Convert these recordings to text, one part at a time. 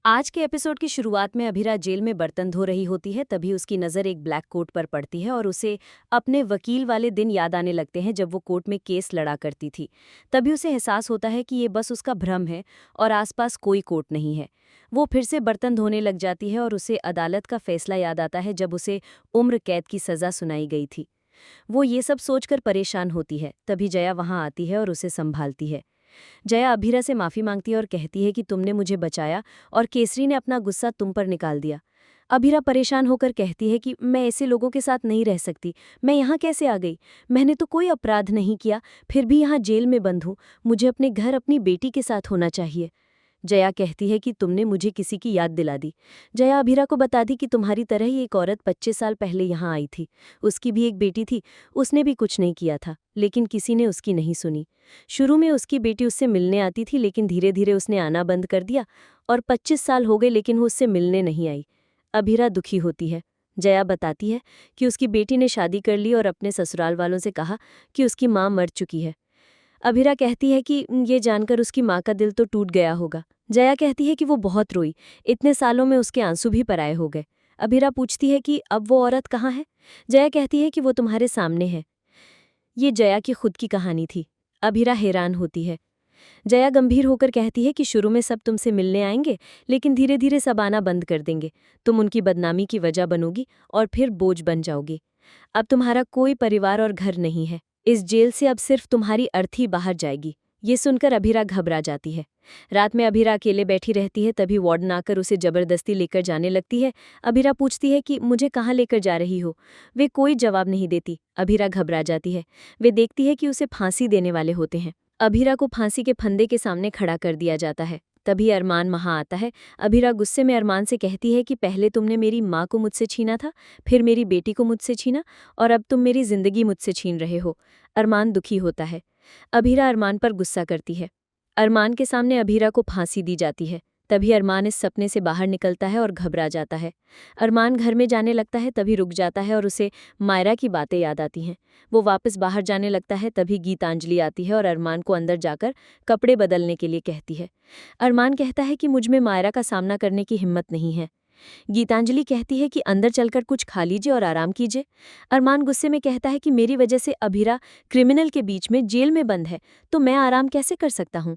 आज के एपिसोड की शुरुआत में अभिरा जेल में बर्तन धो रही होती है। तभी उसकी नज़र एक ब्लैक कोट पर पड़ती है और उसे अपने वकील वाले दिन याद आने लगते हैं जब वो कोर्ट में केस लड़ा करती थी। तभी उसे एहसास होता है कि ये बस उसका भ्रम है और आसपास कोई कोर्ट नहीं है। वो फिर से बर्तन धोने लग जाती है और उसे अदालत का फैसला याद आता है जब उसे उम्र कैद की सज़ा सुनाई गई थी। वो ये सब सोचकर परेशान होती है। तभी जया वहाँ आती है और उसे संभालती है। जया अभीरा से माफी मांगती है और कहती है कि तुमने मुझे बचाया और केसरी ने अपना गुस्सा तुम पर निकाल दिया। अभीरा परेशान होकर कहती है कि मैं ऐसे लोगों के साथ नहीं रह सकती। मैं यहाँ कैसे आ गई? मैंने तो कोई अपराध नहीं किया, फिर भी यहाँ जेल में बंद हूँ। मुझे अपने घर अपनी बेटी के साथ होना चाहिए। जया कहती है कि तुमने मुझे किसी की याद दिला दी। जया अभीरा को बता दी कि तुम्हारी तरह ही एक औरत 25 साल पहले यहाँ आई थी। उसकी भी एक बेटी थी। उसने भी कुछ नहीं किया था, लेकिन किसी ने उसकी नहीं सुनी। शुरू में उसकी बेटी उससे मिलने आती थी, लेकिन धीरे धीरे उसने आना बंद कर दिया और 25 साल हो गए लेकिन वो उससे मिलने नहीं आई। अभीरा दुखी होती है। जया बताती है कि उसकी बेटी ने शादी कर ली और अपने ससुराल वालों से कहा कि उसकी माँ मर चुकी है। अभीरा कहती है कि ये जानकर उसकी माँ का दिल तो टूट गया होगा। जया कहती है कि वो बहुत रोई। इतने सालों में उसके आंसू भी पराये हो गए। अभीरा पूछती है कि अब वो औरत कहाँ है? जया कहती है कि वो तुम्हारे सामने है। ये जया की खुद की कहानी थी। अभीरा हैरान होती है। जया गंभीर होकर कहती है कि शुरू में सब तुमसे मिलने आएंगे, लेकिन धीरे धीरे सब आना बंद कर देंगे। तुम उनकी बदनामी की वजह बनोगी और फिर बोझ बन जाओगी। अब तुम्हारा कोई परिवार और घर नहीं है। इस जेल से अब सिर्फ तुम्हारी अर्थी बाहर जाएगी। ये सुनकर अभीरा घबरा जाती है। रात में अभीरा अकेले बैठी रहती है, तभी वार्डन आकर उसे जबरदस्ती लेकर जाने लगती है। अभीरा पूछती है कि मुझे कहाँ लेकर जा रही हो? वे कोई जवाब नहीं देती। अभीरा घबरा जाती है। वे देखती है कि उसे फांसी देने वाले होते हैं। अभीरा को फांसी के फंदे के सामने खड़ा कर दिया जाता है। तभी अरमान वहां आता है। अभीरा गुस्से में अरमान से कहती है कि पहले तुमने मेरी माँ को मुझसे छीना था, फिर मेरी बेटी को मुझसे छीना और अब तुम मेरी जिंदगी मुझसे छीन रहे हो। अरमान दुखी होता है। अभीरा अरमान पर गुस्सा करती है। अरमान के सामने अभीरा को फांसी दी जाती है। तभी अरमान इस सपने से बाहर निकलता है और घबरा जाता है। अरमान घर में जाने लगता है, तभी रुक जाता है और उसे मायरा की बातें याद आती हैं। वो वापस बाहर जाने लगता है, तभी गीतांजलि आती है और अरमान को अंदर जाकर कपड़े बदलने के लिए कहती है। अरमान कहता है कि मुझ में मायरा का सामना करने की हिम्मत नहीं है। गीतांजलि कहती है कि अंदर चलकर कुछ खा लीजिए और आराम कीजिए। अरमान गुस्से में कहता है कि मेरी वजह से अभीरा क्रिमिनल के बीच में जेल में बंद है, तो मैं आराम कैसे कर सकता हूँ?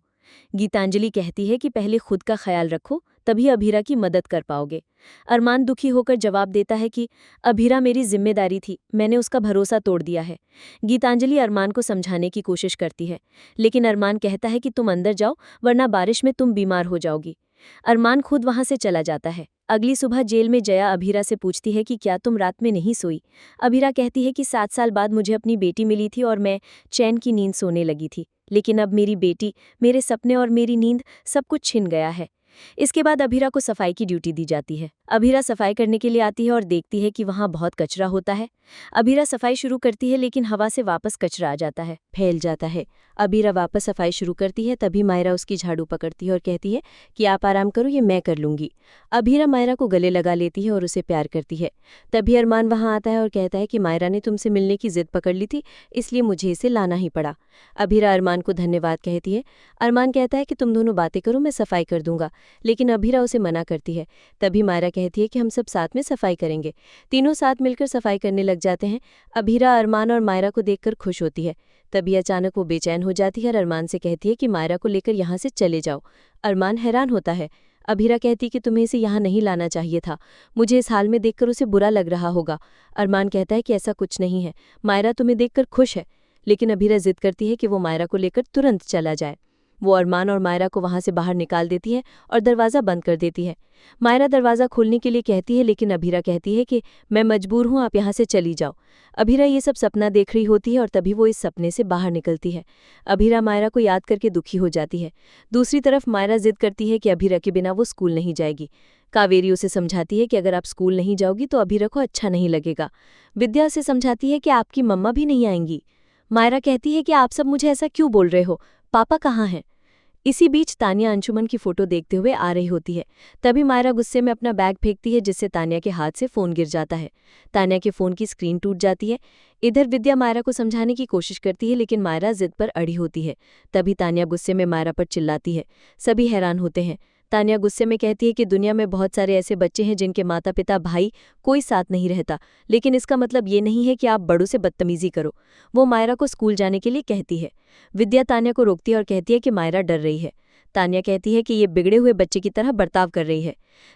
गीतांजलि कहती है कि पहले खुद का ख्याल रखो, तभी अभीरा की मदद कर पाओगे। अरमान दुखी होकर जवाब देता है कि अभीरा मेरी जिम्मेदारी थी, मैंने उसका भरोसा तोड़ दिया है। गीतांजलि अरमान को समझाने की कोशिश करती है, लेकिन अरमान कहता है कि तुम अंदर जाओ, वरना बारिश में तुम बीमार हो जाओगी। अरमान खुद वहां से चला जाता है। अगली सुबह जेल में जया अभीरा से पूछती है कि क्या तुम रात में नहीं सोई? अभीरा कहती है कि 7 साल बाद मुझे अपनी बेटी मिली थी और मैं चैन की नींद सोने लगी थी, लेकिन अब मेरी बेटी, मेरे सपने और मेरी नींद सब कुछ छिन गया है। इसके बाद अभीरा को सफाई की ड्यूटी दी जाती है। अभीरा सफाई करने के लिए आती है और देखती है कि वहाँ बहुत कचरा होता है। अभीरा सफाई शुरू करती है, लेकिन हवा से वापस कचरा आ जाता है, फैल जाता है। अभीरा वापस सफाई शुरू करती है, तभी मायरा उसकी झाड़ू पकड़ती है और कहती है कि आप आराम करो, ये मैं कर लूंगी। अभीरा मायरा को गले लगा लेती है और उसे प्यार करती है। तभी अरमान वहाँ आता है और कहता है कि मायरा ने तुमसे मिलने की जिद पकड़ ली थी, इसलिए मुझे इसे लाना ही पड़ा। अभीरा अरमान को धन्यवाद कहती है। अरमान कहता है कि तुम दोनों बातें करो, मैं सफाई कर दूंगा, लेकिन अभीरा उसे मना करती है। तभी मायरा कहती है कि हम सब साथ में सफाई करेंगे। तीनों साथ मिलकर सफाई करने लग जाते हैं। अभीरा अरमान और मायरा को देखकर खुश होती है। तभी अचानक वो बेचैन हो जाती है और अरमान से कहती है कि मायरा को लेकर यहाँ से चले जाओ। अरमान हैरान होता है। अभीरा कहती कि तुम्हें इसे यहाँ नहीं लाना चाहिए था, मुझे इस हाल में देखकर उसे बुरा लग रहा होगा। अरमान कहता है कि ऐसा कुछ नहीं है, मायरा तुम्हें देखकर खुश है। लेकिन अभीरा जिद करती है कि वो मायरा को लेकर तुरंत चला जाए। वो अरमान और मायरा को वहां से बाहर निकाल देती है और दरवाज़ा बंद कर देती है। मायरा दरवाज़ा खोलने के लिए कहती है, लेकिन अभीरा कहती है कि मैं मजबूर हूँ, आप यहाँ से चली जाओ। अभीरा ये सब सपना देख रही होती है और तभी वो इस सपने से बाहर निकलती है। अभीरा मायरा को याद करके दुखी हो जाती है। दूसरी तरफ मायरा जिद करती है कि अभीरा के बिना वो स्कूल नहीं जाएगी। कावेरी उसे समझाती है कि अगर आप स्कूल नहीं जाओगी तो अभीरा को अच्छा नहीं लगेगा। विद्या उसे समझाती है कि आपकी मम्मा भी नहीं आएंगी। मायरा कहती है कि आप सब मुझे ऐसा क्यों बोल रहे हो, पापा कहाँ हैं? इसी बीच तानिया अंशुमन की फोटो देखते हुए आ रही होती है। तभी मायरा गुस्से में अपना बैग फेंकती है, जिससे तानिया के हाथ से फोन गिर जाता है। तानिया के फोन की स्क्रीन टूट जाती है। इधर विद्या मायरा को समझाने की कोशिश करती है, लेकिन मायरा जिद पर अड़ी होती है। तभी तानिया गुस्से में मायरा पर चिल्लाती है। सभी हैरान होते हैं। तान्या गुस्से में कहती है कि दुनिया में बहुत सारे ऐसे बच्चे हैं जिनके माता पिता भाई कोई साथ नहीं रहता, लेकिन इसका मतलब ये नहीं है कि आप बड़ों से बदतमीजी करो। वो मायरा को स्कूल जाने के लिए कहती है। विद्या तान्या को रोकती है और कहती है कि मायरा डर रही है। तान्या कहती है कि ये बिगड़े हुए बच्चे की तरह बर्ताव कर रही है।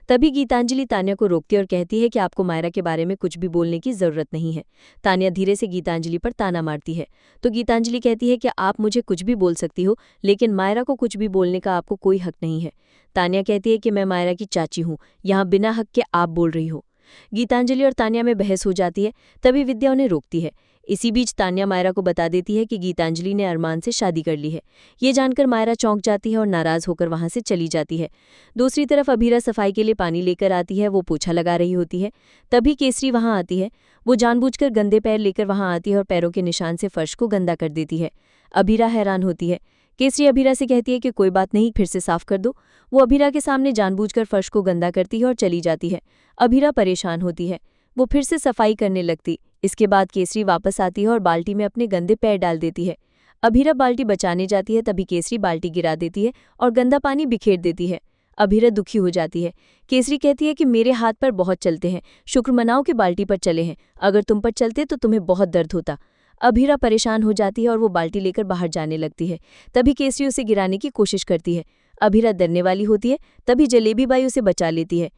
तभी गीतांजलि तान्या को रोकती है और कहती है कि आपको मायरा के बारे में कुछ भी बोलने की जरूरत नहीं है। तान्या धीरे से गीतांजलि पर ताना मारती है तो गीतांजलि कहती है कि आप मुझे कुछ भी बोल सकती हो, लेकिन मायरा को कुछ भी बोलने का आपको कोई हक नहीं है। तान्या कहती है कि मैं मायरा की चाची हूँ, यहाँ बिना हक के आप बोल रही हो। गीतांजलि और तान्या में बहस हो जाती है। तभी विद्या उन्हें रोकती है। इसी बीच तान्या मायरा को बता देती है कि गीतांजलि ने अरमान से शादी कर ली है। ये जानकर मायरा चौंक जाती है और नाराज होकर वहां से चली जाती है। दूसरी तरफ अभीरा सफाई के लिए पानी लेकर आती है। वो पोछा लगा रही होती है। तभी केसरी वहां आती है। वो जानबूझकर गंदे पैर लेकर वहां आती है और पैरों के निशान से फर्श को गंदा कर देती है। अभीरा हैरान होती है। केसरी अभीरा से कहती है कि कोई बात नहीं, फिर से साफ कर दो। वो अभीरा के सामने जानबूझकर फर्श को गंदा करती है और चली जाती है। अभीरा परेशान होती है। वो फिर से सफाई करने लगती। इसके बाद केसरी वापस आती है और बाल्टी में अपने गंदे पैर डाल देती है। अभीरा बाल्टी बचाने जाती है, तभी केसरी बाल्टी गिरा देती है और गंदा पानी बिखेर देती है। अभीरा दुखी हो जाती है। केसरी कहती है कि मेरे हाथ पर बहुत चलते हैं, शुक्र मनाओ कि बाल्टी पर चले हैं, अगर तुम पर चलते तो तुम्हें बहुत दर्द होता। अभीरा परेशान हो जाती है और वो बाल्टी लेकर बाहर जाने लगती है। तभी केसरी उसे गिराने की कोशिश करती है। अभीरा डरने वाली होती है, तभी जलेबी बाई उसे बचा लेती है।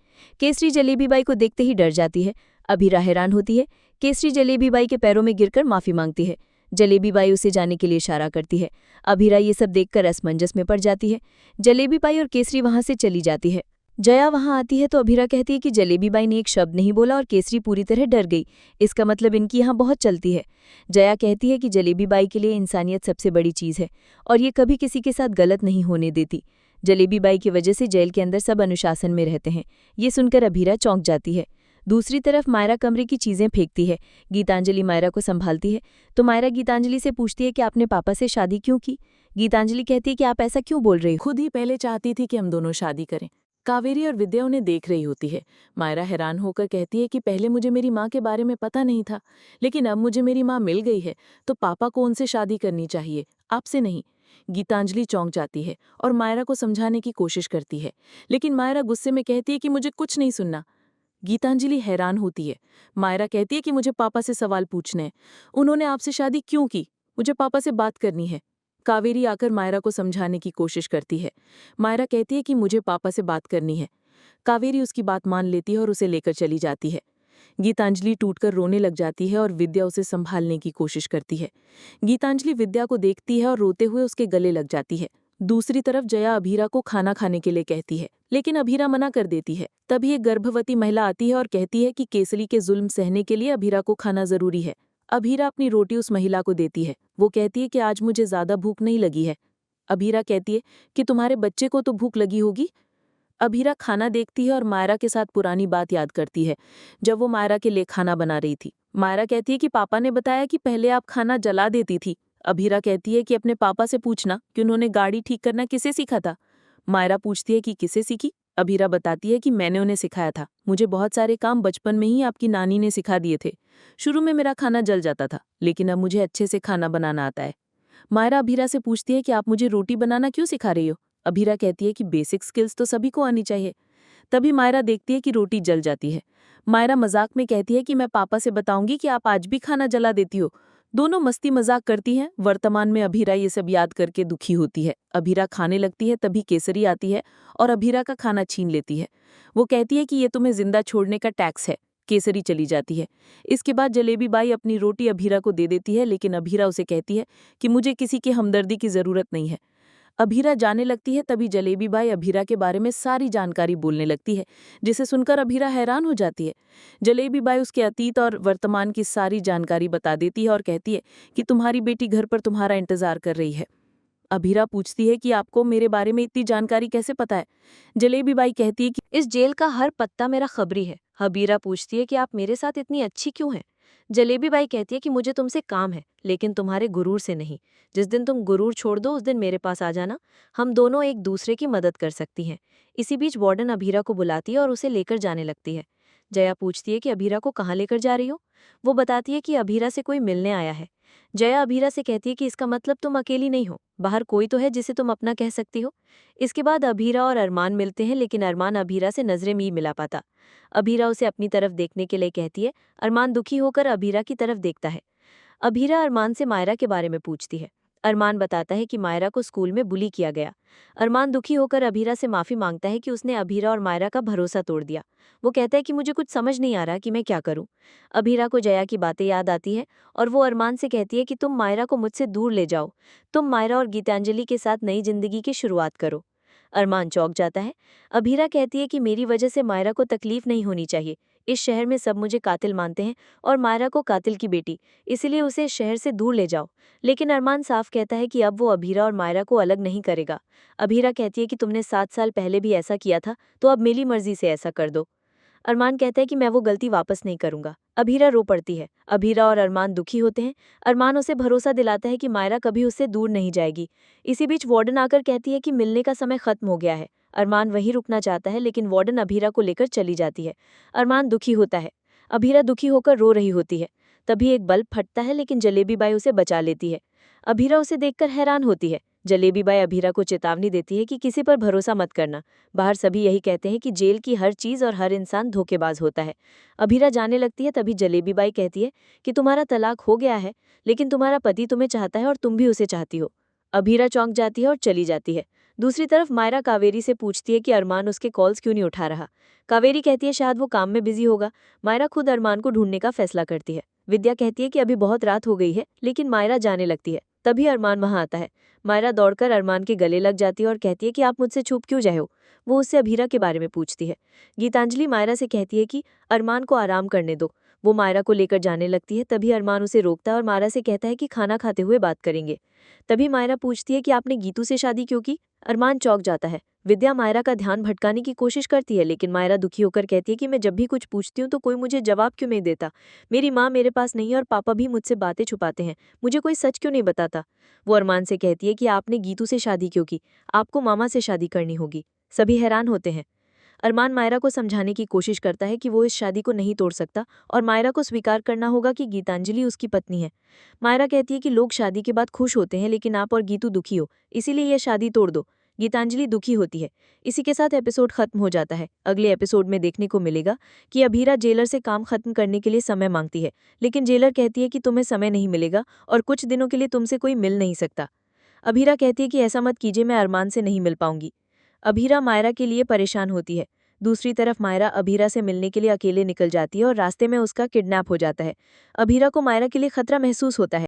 केसरी जलेबी बाई को देखते ही डर जाती है। अभीरा हैरान होती है। केसरी जलेबी बाई के पैरों में गिरकर माफी मांगती है। जलेबी बाई उसे जाने के लिए इशारा करती है। अभीरा ये सब देखकर असमंजस में पड़ जाती है। जलेबी बाई और केसरी वहां से चली जाती है। जया वहां आती है तो अभीरा कहती है कि जलेबी बाई ने एक शब्द नहीं बोला और केसरी पूरी तरह डर गई। इसका मतलब इनकी यहाँ बहुत चलती है। जया कहती है कि जलेबी बाई के लिए इंसानियत सबसे बड़ी चीज है और ये कभी किसी के साथ गलत नहीं होने देती। जलेबी बाई की वजह से जेल के अंदर सब अनुशासन में रहते हैं। ये सुनकर अभीरा चौंक जाती है। दूसरी तरफ मायरा कमरे की चीजें फेंकती है। गीतांजलि मायरा को संभालती है तो मायरा गीतांजलि से पूछती है कि आपने पापा से शादी क्यों की। गीतांजलि कहती है कि आप ऐसा क्यों बोल रही हो। खुद ही पहले चाहती थी कि हम दोनों शादी करें। कावेरी और विद्या उन्हें देख रही होती है। मायरा हैरान होकर कहती है कि पहले मुझे मेरी माँ के बारे में पता नहीं था, लेकिन अब मुझे मेरी माँ मिल गई है तो पापा को उनसे शादी करनी चाहिए, आपसे नहीं। गीतांजलि चौंक जाती है और मायरा को समझाने की कोशिश करती है, लेकिन मायरा गुस्से में कहती है कि मुझे कुछ नहीं सुनना। गीतांजलि हैरान होती है। मायरा कहती है कि मुझे पापा से सवाल पूछने हैं, उन्होंने आपसे शादी क्यों की, मुझे पापा से बात करनी है। कावेरी आकर मायरा को समझाने की कोशिश करती है। मायरा कहती है कि मुझे पापा से बात करनी है। कावेरी उसकी बात मान लेती है और उसे लेकर चली जाती है। गीतांजलि टूटकर रोने लग जाती है और विद्या उसे संभालने की कोशिश करती है। गीतांजलि विद्या को देखती है और रोते हुए उसके गले लग जाती है। दूसरी तरफ जया अभीरा को खाना खाने के लिए कहती है, लेकिन अभीरा मना कर देती है। तभी एक गर्भवती महिला आती है और कहती है कि केसरी के जुल्म सहने के लिए अभीरा को खाना जरूरी है। अभीरा अपनी रोटी उस महिला को देती है। वो कहती है कि आज मुझे ज्यादा भूख नहीं लगी है। अभीरा कहती है कि तुम्हारे बच्चे को तो भूख लगी होगी। अभीरा खाना देखती है और मायरा के साथ पुरानी बात याद करती है, जब वो मायरा के लिए खाना बना रही थी। मायरा कहती है कि पापा ने बताया कि पहले आप खाना जला देती थी। अभीरा कहती है कि अपने पापा से पूछना कि उन्होंने गाड़ी ठीक करना किसे सीखा था। मायरा पूछती है कि किसे सीखी। अभीरा बताती है कि मैंने उन्हें सिखाया था। मुझे बहुत सारे काम बचपन में ही आपकी नानी ने सिखा दिए थे। शुरू में मेरा खाना जल जाता था, लेकिन अब मुझे अच्छे से खाना बनाना आता है। मायरा अभीरा से पूछती है कि आप मुझे रोटी बनाना क्यों सिखा रही हो। अभीरा कहती है कि बेसिक स्किल्स तो सभी को आनी चाहिए। तभी मायरा देखती है कि रोटी जल जाती है। मायरा मजाक में कहती है कि मैं पापा से बताऊंगी कि आप आज भी खाना जला देती हो। दोनों मस्ती मजाक करती हैं। वर्तमान में अभीरा ये सब याद करके दुखी होती है। अभीरा खाने लगती है, तभी केसरी आती है और अभीरा का खाना छीन लेती है। वो कहती है कि ये तुम्हें जिंदा छोड़ने का टैक्स है। केसरी चली जाती है। इसके बाद जलेबी बाई अपनी रोटी अभीरा को दे देती है, लेकिन अभीरा उसे कहती है कि मुझे किसी की हमदर्दी की जरूरत नहीं है। अभीरा जाने लगती है, तभी जलेबी बाई अभीरा के बारे में सारी जानकारी बोलने लगती है, जिसे सुनकर अभीरा हैरान हो जाती है। जलेबी बाई उसके अतीत और वर्तमान की सारी जानकारी बता देती है और कहती है कि तुम्हारी बेटी घर पर तुम्हारा इंतजार कर रही है। अभीरा पूछती है कि आपको मेरे बारे में इतनी जानकारी कैसे पता है। जलेबी बाई कहती है कि इस जेल का हर पत्ता मेरा खबरी है। अभीरा पूछती है कि आप मेरे साथ इतनी अच्छी क्यों हैं। जलेबी बाई कहती है कि मुझे तुमसे काम है, लेकिन तुम्हारे गुरूर से नहीं। जिस दिन तुम गुरूर छोड़ दो उस दिन मेरे पास आ जाना, हम दोनों एक दूसरे की मदद कर सकती हैं। इसी बीच वार्डन अभीरा को बुलाती है और उसे लेकर जाने लगती है। जया पूछती है कि अभीरा को कहाँ लेकर जा रही हो। वो बताती है कि अभीरा से कोई मिलने आया है। जया अभीरा से कहती है कि इसका मतलब तुम अकेली नहीं हो, बाहर कोई तो है जिसे तुम अपना कह सकती हो। इसके बाद अभीरा और अरमान मिलते हैं, लेकिन अरमान अभीरा से नजरें नहीं मिला पाता। अभीरा उसे अपनी तरफ देखने के लिए कहती है। अरमान दुखी होकर अभीरा की तरफ देखता है। अभीरा अरमान से मायरा के बारे में पूछती है। अरमान बताता है कि मायरा को स्कूल में बुली किया गया। अरमान दुखी होकर अभीरा से माफी मांगता है कि उसने अभीरा और मायरा का भरोसा तोड़ दिया। वो कहता है कि मुझे कुछ समझ नहीं आ रहा कि मैं क्या करूं। अभीरा को जया की बातें याद आती है और वो अरमान से कहती है कि तुम मायरा को मुझसे दूर ले जाओ। तुम मायरा और गीतांजलि के साथ नई जिंदगी की शुरुआत करो। अरमान चौंक जाता है। अभीरा कहती है कि मेरी वजह से मायरा को तकलीफ नहीं होनी चाहिए। इस शहर में सब मुझे कातिल मानते हैं और मायरा को कातिल की बेटी, इसलिए उसे इस शहर से दूर ले जाओ। लेकिन अरमान साफ कहता है कि अब वो अभीरा और मायरा को अलग नहीं करेगा। अभीरा कहती है कि तुमने 7 साल पहले भी ऐसा किया था, तो अब मेरी मर्जी से ऐसा कर दो। अरमान कहता है कि मैं वो गलती वापस नहीं करूंगा। अभीरा रो पड़ती है। अभीरा और अरमान दुखी होते हैं। अरमान उसे भरोसा दिलाता है कि मायरा कभी उससे दूर नहीं जाएगी। इसी बीच वार्डन आकर कहती है कि मिलने का समय खत्म हो गया है। अरमान वहीं रुकना चाहता है, लेकिन वार्डन अभीरा को लेकर चली जाती है। अरमान दुखी होता है। अभीरा दुखी होकर रो रही होती है। तभी एक बल्ब फटता है, लेकिन जलेबी बाई उसे बचा लेती है। अभीरा उसे देखकर हैरान होती है। जलेबी बाई अभीरा को चेतावनी देती है कि किसी पर भरोसा मत करना। बाहर सभी यही कहते हैं कि जेल की हर चीज़ और हर इंसान धोखेबाज होता है। अभीरा जाने लगती है, तभी जलेबी बाई कहती है कि तुम्हारा तलाक हो गया है, लेकिन तुम्हारा पति तुम्हें चाहता है और तुम भी उसे चाहती हो। अभीरा चौंक जाती है और चली जाती है। दूसरी तरफ मायरा कावेरी से पूछती है कि अरमान उसके कॉल्स क्यों नहीं उठा रहा। कावेरी कहती है शायद वो काम में बिजी होगा। मायरा खुद अरमान को ढूंढने का फैसला करती है। विद्या कहती है कि अभी बहुत रात हो गई है, लेकिन मायरा जाने लगती है। तभी अरमान वहां आता है। मायरा दौड़कर अरमान के गले लग जाती है और कहती है कि आप मुझसे छुप क्यों रहे हो। वो उससे अभीरा के बारे में पूछती है। गीतांजलि मायरा से कहती है कि अरमान को आराम करने दो। वो मायरा को लेकर जाने लगती है। तभी अरमान उसे रोकता है और मायरा से कहता है कि खाना खाते हुए बात करेंगे। तभी मायरा पूछती है कि आपने गीतू से शादी क्यों की। अरमान चौंक जाता है। विद्या मायरा का ध्यान भटकाने की कोशिश करती है, लेकिन मायरा दुखी होकर कहती है कि मैं जब भी कुछ पूछती हूँ तो कोई मुझे जवाब क्यों नहीं देता। मेरी माँ मेरे पास नहीं है और पापा भी मुझसे बातें छुपाते हैं। मुझे कोई सच क्यों नहीं बताता। वो अरमान से कहती है कि आपने गीतू से शादी क्यों की, आपको मामा से शादी करनी होगी। सभी हैरान होते हैं। अरमान मायरा को समझाने की कोशिश करता है कि वो इस शादी को नहीं तोड़ सकता और मायरा को स्वीकार करना होगा कि गीतांजलि उसकी पत्नी है। मायरा कहती है कि लोग शादी के बाद खुश होते हैं, लेकिन आप और गीतू दुखी हो, इसीलिए यह शादी तोड़ दो। गीतांजलि दुखी होती है। इसी के साथ एपिसोड खत्म हो जाता है। अगले एपिसोड में देखने को मिलेगा कि अभीरा जेलर से काम खत्म करने के लिए समय मांगती है, लेकिन जेलर कहती है कि तुम्हें समय नहीं मिलेगा और कुछ दिनों के लिए तुमसे कोई मिल नहीं सकता। अभीरा कहती है कि ऐसा मत कीजिए, मैं अरमान से नहीं मिल पाऊंगी। अभीरा मायरा के लिए परेशान होती है। दूसरी तरफ मायरा अभीरा से मिलने के लिए अकेले निकल जाती है और रास्ते में उसका किडनैप हो जाता है। अभीरा को मायरा के लिए खतरा महसूस होता है।